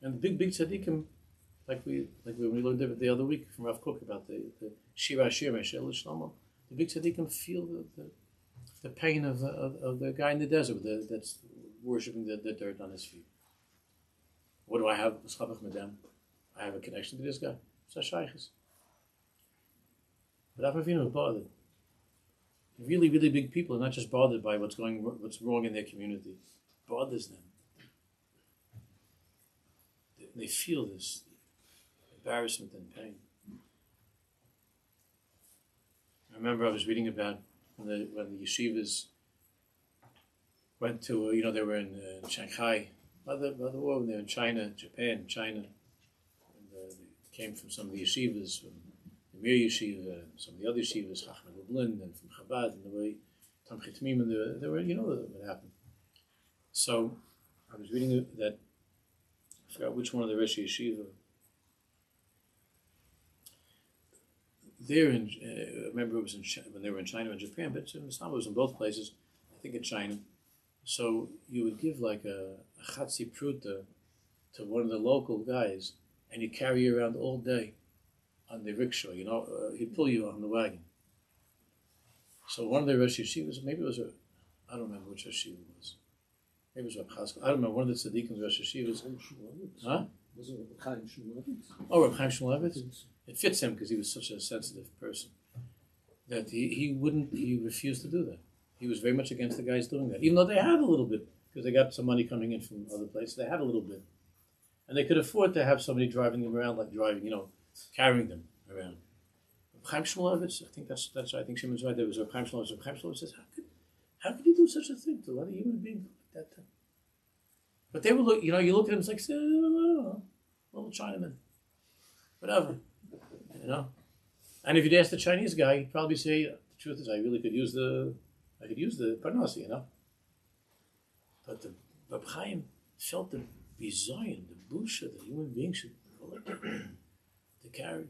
And the big tzaddikim, like when we learned the other week from Rav Kook about the Shira Shir Meshel Shlomo, the big tzaddikim feel the pain of the guy in the desert that's worshiping the dirt on his feet. What do I have? I have a connection to this guy. It's a shaykhis. But Rav Avinu was bothered. Really, really big people are not just bothered by what's wrong in their community. It bothers them. They feel this embarrassment and pain. I remember I was reading about when the yeshivas went to, they were in Shanghai, by the war, when they were in China, Japan, China. And they came from some of the yeshivas, from the Mir Yeshiva, and some of the other yeshivas, Chachma Lublin, and from Chabad, and the way Tam Chitmim, and they were, what happened. So I was reading that, I forgot which one of the Rosh Yeshiva. There, I remember it was when they were in China and Japan, but it was in both places, I think in China. So you would give like a chatzi pruta to one of the local guys, and you carry you around all day on the rickshaw, he'd pull you on the wagon. So one of the Rosh Yeshivas, maybe it was I don't remember which Rosh Yeshiva it was. Maybe it was Rav Chaska. I don't remember, one of the tzaddikim Rosh Yeshivas. Huh? Was it Rav Chaim Shmulevitz? Oh, Rav Chaim Shmulevitz? It fits him because he was such a sensitive person. That he refused to do that. He was very much against the guys doing that. Even though they had a little bit, because they got some money coming in from other places, they had a little bit. And they could afford to have somebody driving them around, carrying them around. Rav Chaim Shmulevitz, I think that's right. I think Shimon's right. There was Rav Chaim Shmulevitz. Rav Chaim Shmulevitz says, how could he do such a thing to another human being like that? But they were you look at him, it's like, little Chinaman, whatever, And if you'd ask the Chinese guy, he'd probably say, the truth is, I could use the parnasi, But the Reb Chaim felt the bizayin, the busha that human beings should to carry.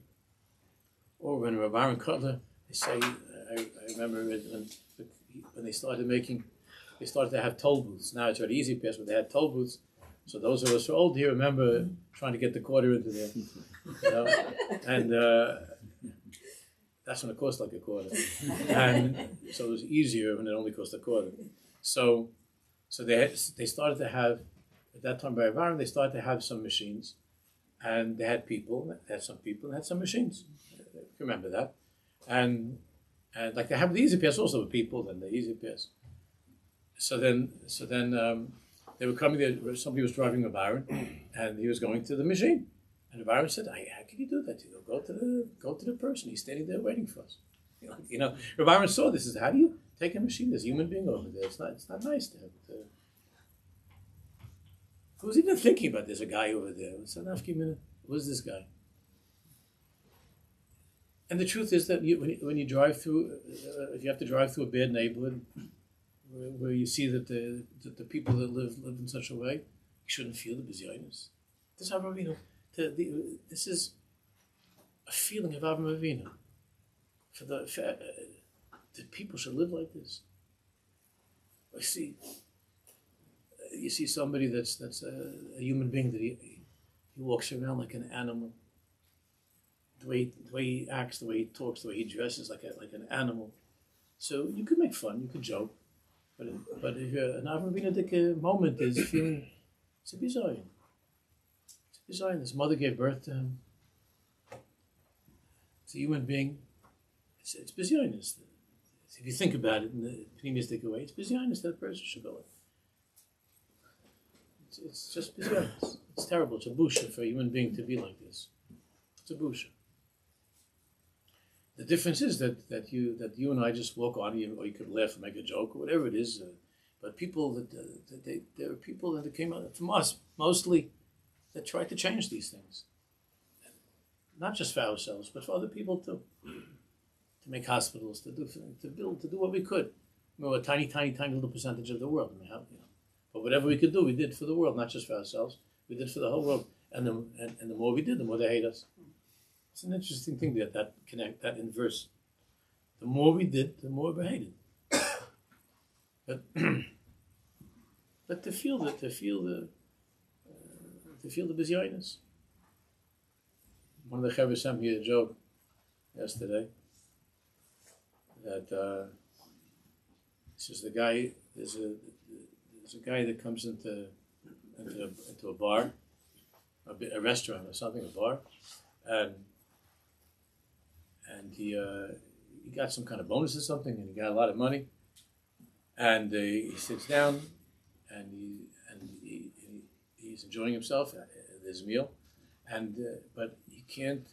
Or when Rabbi Aaron Kotler, they say, I remember when they started to have toll booths. Now it's already easy pass, but they had toll booths. So those of us who are old here remember trying to get the quarter into there, and that's when it cost like a quarter, and so it was easier when it only cost a quarter. So they started to have at that time by Avarim, they started to have some machines, and they had some people, and had some machines. Remember that, and like they have the Easy Pass also with people, and the Easy Pass. So then they were coming there. Somebody was driving a Baron, and he was going to the machine. And the Baron said, "How can you do that? You know, go to the person. He's standing there waiting for us." You know, the Baron saw this. He said, "How do you take a machine? There's a human being over there. It's not nice to have it." Who's even thinking about there's a guy over there? Who's this guy? And the truth is that when you drive through, if you have to drive through a bad neighborhood, where you see that the people that live in such a way, you shouldn't feel the bizarreness. This is Avram Avinu. This is a feeling of Avram Avinu. That people should live like this. You see somebody that's a human being that he walks around like an animal. The way he acts, the way he talks, the way he dresses, like an animal. So you could make fun, you could joke, but if an Avram Avinu moment is feeling, it's a bizarre. It's a bizarre. His mother gave birth to him. It's a human being. It's bizarreness. If you think about it in the pneumistic way, it's bizarreness that a person should go with. It's just bizarreness. It's terrible. It's a busha for a human being to be like this. It's a busha. The difference is that you and I just walk on, or you could laugh and make a joke or whatever it is. But people there are people that came out from us mostly that tried to change these things, not just for ourselves, but for other people too. To make hospitals, to build, to do what we could. We were a tiny little percentage of the world. But whatever we could do, we did for the world, not just for ourselves. We did for the whole world. And the more we did, the more they hate us. It's an interesting thing that inverse. The more we did, the more we hated. But to feel the bizarreness. One of the Chavos sent me a joke yesterday that says there's a guy that comes into a bar, a restaurant or something, a bar, and he got some kind of bonus or something, and he got a lot of money, and he sits down, and he's enjoying himself at his meal, but he can't.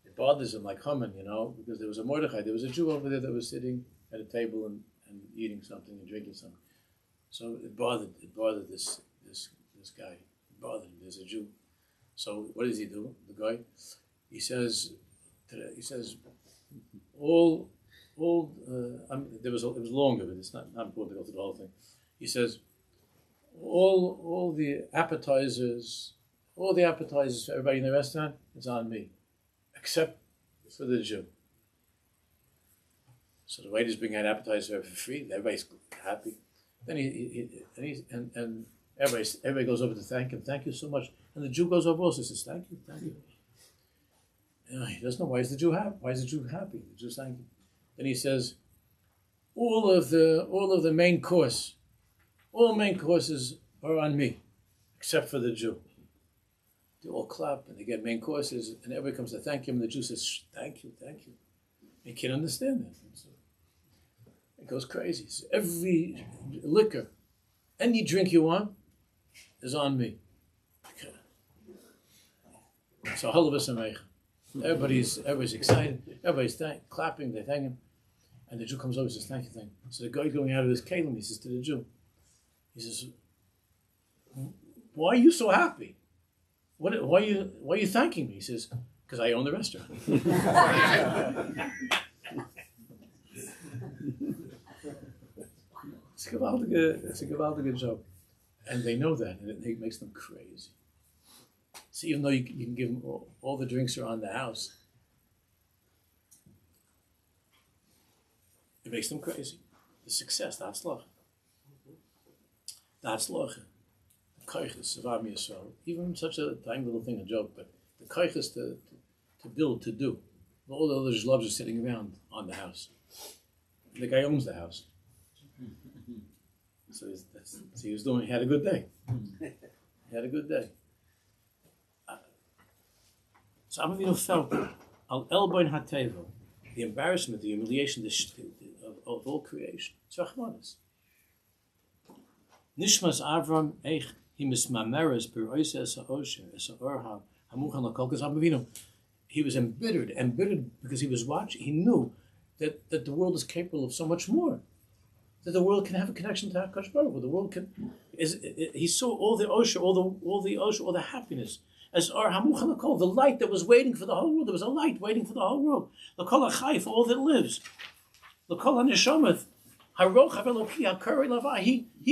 It bothers him like humming, because there was a Mordechai, there was a Jew over there that was sitting at a table and eating something and drinking something. So it bothered this guy. It bothered him. There's a Jew. So what does he do? The guy, he says, it was longer, but it's not important to go through the whole thing. He says, all the appetizers for everybody in the restaurant is on me, except for the Jew. So the waiters bring out appetizer for free. Everybody's happy. Then and everybody goes over to thank him. Thank you so much. And the Jew goes over also, says, thank you. And he doesn't know, why is the Jew happy? Why is the Jew happy? The Jew's thank you. Then he says, all of the main courses are on me, except for the Jew. They all clap and they get main courses, and everybody comes to thank him, and the Jew says, thank you. He can't understand that. So it goes crazy. So every liquor, any drink you want, is on me. So everybody's excited. Everybody's clapping. They thank him, and the Jew comes over and says, "Thank you." So the guy going out of his kelim, he says to the Jew, he says, "Why are you so happy? Why are you thanking me?" He says, "Because I own the restaurant." It's a gewaltige joke, and they know that, and it makes them crazy. So even though you can give them all the drinks are on the house, it makes them crazy. The success, the hatzlacha. The hatzlacha. The koiches, Sevar Yisrael. Even such a tiny little thing, a joke, but the koiches to build, to do. All the other zhlobs are sitting around on the house. The guy owns the house. So he had a good day. He had a good day. So Avinu felt al elboin hatevo, the embarrassment, the humiliation of all creation. It's Rachmanis. Nishmas Avram eich himis mameres beroise esa osher esa orha hamuchan lakol. Because Avinu, he was embittered because he was watching. He knew that the world is capable of so much more. That the world can have a connection to HaKadosh Baruch Hu. The world can. He saw all the osher, all the osher, all the happiness. As or hamuchan lakol, the light that was waiting for the whole world. There was a light waiting for the whole world. Lakol achai, for all that lives. Lakol haneshomet. He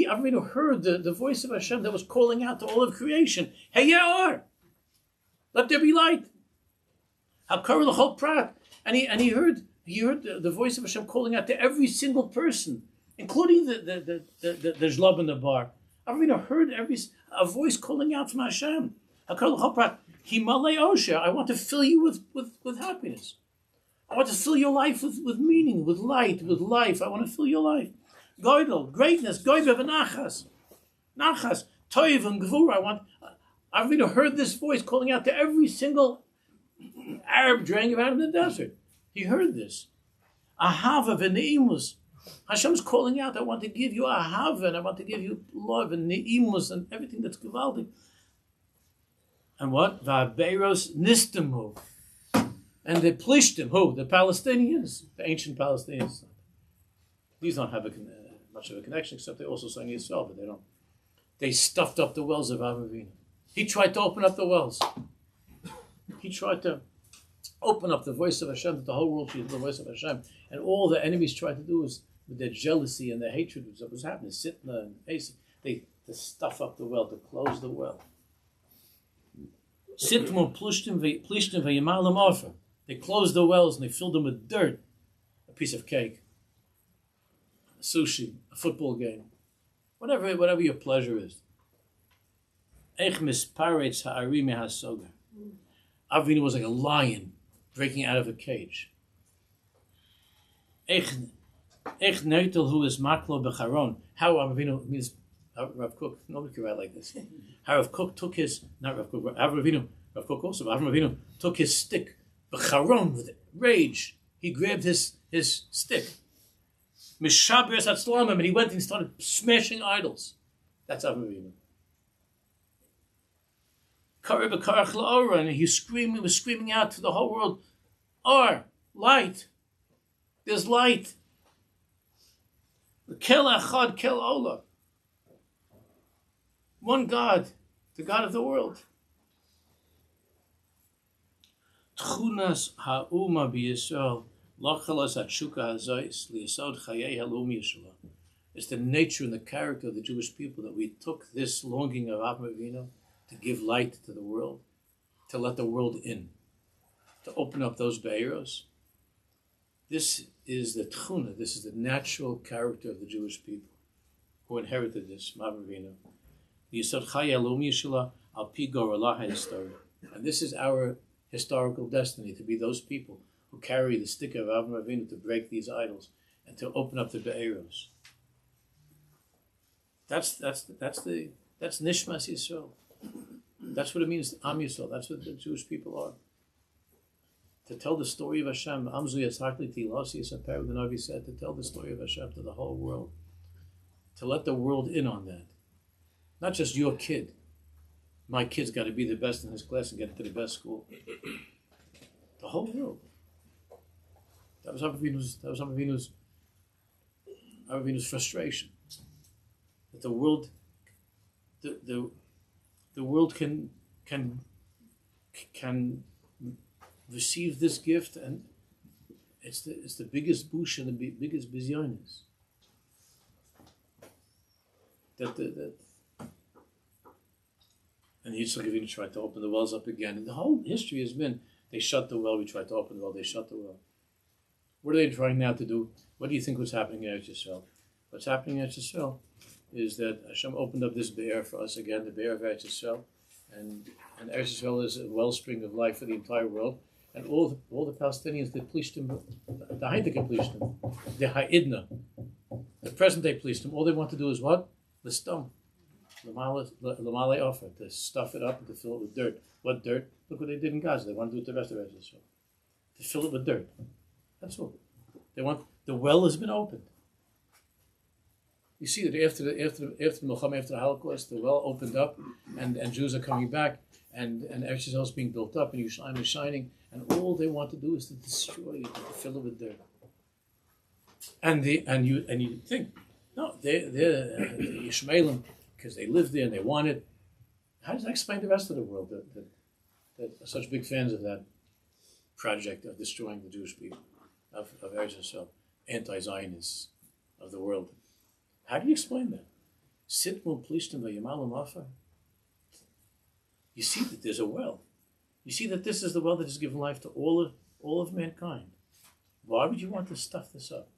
Avinu heard the voice of Hashem that was calling out to all of creation. Hey, Ya'ar, let there be light. And he heard the voice of Hashem calling out to every single person, including the zlab in the bar. Avinu heard a voice calling out from Hashem. Himalay Osher, I want to fill you with happiness. I want to fill your life with meaning, with light, with life. I want to fill your life. Goydel, greatness, goydel v'nachas. Nachas, toiv and gvura. I've really heard this voice calling out to every single Arab draining around in the desert. He heard this. Ahava v'neimus. Hashem's calling out, I want to give you ahava, and I want to give you love and neimus and everything that's gewaldig. And what? Va'beiros nistamu. And the Plishtim, who? The Palestinians, the ancient Palestinians. These don't have much of a connection, except they also sang Yisrael, but they don't. They stuffed up the wells of Avinu. He tried to open up the wells. He tried to open up the voice of Hashem, that the whole world should hear the voice of Hashem. And all the enemies tried to do is, with their jealousy and their hatred, that was happening, Sitna and Asa, to stuff up the well, to close the well. Sitmu Plishtim v'yimalim offer. They closed the wells and they filled them with dirt, a piece of cake, a sushi, a football game, whatever your pleasure is. Avinu was like a lion breaking out of a cage. How Avinu means Rav Kook. Nobody can write like this. How Rav Kook took his, not Rav Kook, Rav Kook also, but Avinu took his stick. B'charon, with rage, he grabbed his stick. Mishabers atzlamim, and he went and started smashing idols. That's Avinu. Karib b'karach la'ora, and he was screaming out to the whole world, Or, light. There's light. Kel achad, kel ola. One God, the God of the world. Tchunas ha'uma b'Yisrael lachalas atshuka hazais liyasod chayei halum Yisrael. It's the nature and the character of the Jewish people that we took this longing of Avraham Avinu to give light to the world, to let the world in, to open up those be'eros. This is the tchuna, this is the natural character of the Jewish people who inherited this from Avraham Avinu. Yisod chayei halum Yisrael al pi goralah ha'history. And this is our historical destiny, to be those people who carry the stick of Avraham Avinu to break these idols and to open up the be'eros. That's Nishmas Yisrael. That's what it means, Am Yisrael. That's what the Jewish people are. To tell the story of Hashem, Amzu Yatzakli Tilasi Yisaper, the Navi said, to tell the story of Hashem to the whole world. To let the world in on that. Not just your kid. My kid's got to be the best in his class and get into the best school. The whole world. That was Avinu's frustration. That the world can receive this gift, and it's the biggest bush and the biggest bizyonis. And Yitzchak Avinu tried to open the wells up again. And the whole history has been, they shut the well, we tried to open the well, they shut the well. What are they trying now to do? What do you think was happening in Eretz Yisrael? What's happening in Eretz Yisrael is that Hashem opened up this be'er for us again, the be'er of Eretz Yisrael. And Eretz Yisrael is a wellspring of life for the entire world. And all the Palestinians, the Plishtim, the Haitika Plishtim, the Ha'idna, the present day Plishtim, all they want to do is what? Listam. Lamale offer, to stuff it up and to fill it with dirt. What dirt? Look what they did in Gaza. They want to do it the rest of Israel. To fill it with dirt. That's all. They want, the well has been opened. You see that after the Milchama, after the Holocaust, the well opened up, and Jews are coming back, and Eretz Yisrael is being built up, and Yerushalayim is shining, and all they want to do is to destroy it, to fill it with dirt. And you think, no, they're Yishmaelim because they live there and they want it. How does that explain the rest of the world that are such big fans of that project of destroying the Jewish people, of Eretz Yisrael, anti-Zionists of the world? How do you explain that? Sit mul plishtim v'yamalim afa. You see that there's a well. You see that this is the well that has given life to all of mankind. Why would you want to stuff this up?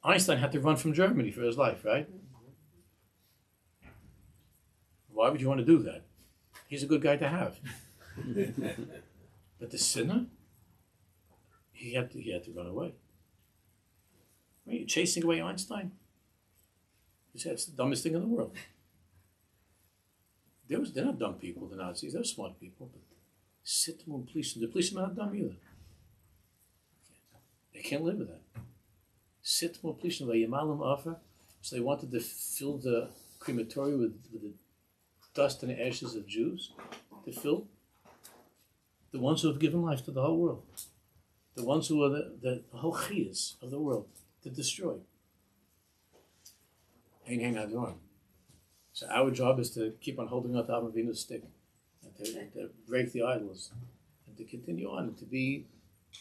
Einstein had to run from Germany for his life, right? Why would you want to do that? He's a good guy to have. But the sinner, he had to run away. Are you chasing away Einstein? He said it's the dumbest thing in the world. They're not dumb people, the Nazis. They're smart people. But sit and police. The policemen are not dumb either. They can't live with that. Sit and police. So they wanted to fill the crematorium with the dust and the ashes of Jews, to fill the ones who have given life to the whole world, the ones who are the whole chiyas of the world, to destroy. So our job is to keep on holding out the Avraham Avinu's stick, and to break the idols, and to continue on, and to be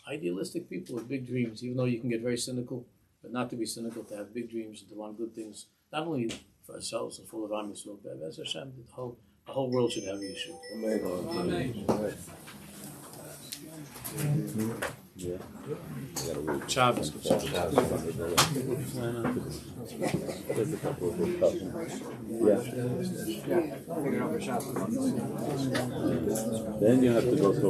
idealistic people with big dreams, even though you can get very cynical, but not to be cynical, to have big dreams and to want good things, not only for ourselves and full of Am Yisrael, but as Hashem, the whole world should have Yeshua. Amen. Yeah. Shabbos. Good Shabbos. There's a couple of good cousins. Yeah. Then you have to go to